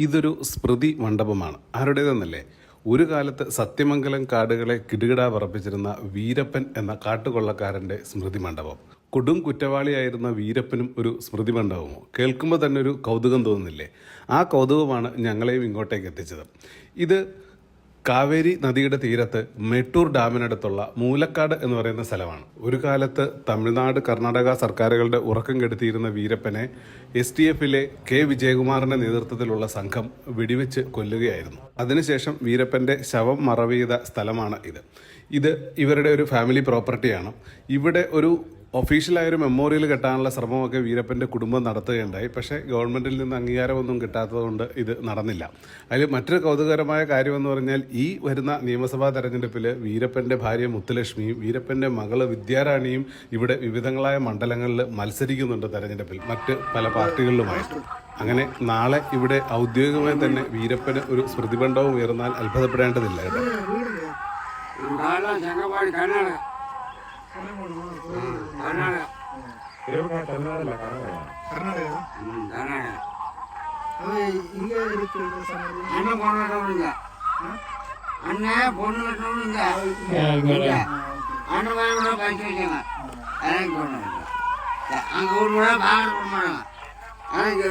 ഇതൊരു സ്മൃതി മണ്ഡപമാണ്. ആരുടേതെന്നല്ലേ? ഒരു കാലത്ത് സത്യമംഗലം കാടുകളെ കിടുകിടാ പറപ്പിച്ചിരുന്ന വീരപ്പൻ എന്ന കാട്ടുകൊള്ളക്കാരൻ്റെ സ്മൃതി മണ്ഡപം. കൊടും കുറ്റവാളിയായിരുന്ന വീരപ്പനും ഒരു സ്മൃതി മണ്ഡപമോ? കേൾക്കുമ്പോൾ തന്നെ ഒരു കൗതുകം തോന്നുന്നില്ലേ? ആ കൗതുകമാണ് ഞങ്ങളെയും ഇങ്ങോട്ടേക്ക് എത്തിച്ചത്. ഇത് കാവേരി നദിയുടെ തീരത്ത് മെട്ടൂർ ഡാമിനടുത്തുള്ള മൂലക്കാട് എന്ന് പറയുന്ന സ്ഥലമാണ്. ഒരു കാലത്ത് തമിഴ്നാട് കർണാടക സർക്കാരുകളുടെ ഉറക്കം കെടുത്തിയിരുന്ന വീരപ്പനെ STFലെ കെ വിജയകുമാറിന്റെ നേതൃത്വത്തിലുള്ള സംഘം വെടിവെച്ച് കൊല്ലുകയായിരുന്നു. അതിനുശേഷം വീരപ്പന്റെ ശവം മറവ് ചെയ്ത സ്ഥലമാണ് ഇത് ഇവരുടെ ഒരു ഫാമിലി പ്രോപ്പർട്ടിയാണ്. ഇവിടെ ഒരു ഒഫീഷ്യലായൊരു മെമ്മോറിയൽ കെട്ടാനുള്ള ശ്രമമൊക്കെ വീരപ്പൻ്റെ കുടുംബം നടത്തുകയുണ്ടായി. പക്ഷേ ഗവൺമെൻറ്റിൽ നിന്ന് അംഗീകാരമൊന്നും കിട്ടാത്തതുകൊണ്ട് ഇത് നടന്നില്ല. അതിൽ മറ്റൊരു കൗതുകകരമായ കാര്യമെന്ന് പറഞ്ഞാൽ ഈ വരുന്ന നിയമസഭാ തെരഞ്ഞെടുപ്പിൽ വീരപ്പൻ്റെ ഭാര്യ മുത്തുലക്ഷ്മിയും വീരപ്പൻ്റെ മകള് വിദ്യാറാണിയും ഇവിടെ വിവിധങ്ങളായ മണ്ഡലങ്ങളിൽ മത്സരിക്കുന്നുണ്ട് തെരഞ്ഞെടുപ്പിൽ മറ്റ് പല പാർട്ടികളിലുമായിട്ട്. അങ്ങനെ നാളെ ഇവിടെ ഔദ്യോഗികമായി തന്നെ വീരപ്പന് ഒരു സ്മൃതിമണ്ഡപം ഉയർന്നാൽ അത്ഭുതപ്പെടേണ്ടതില്ല കേട്ടോ. அங்கே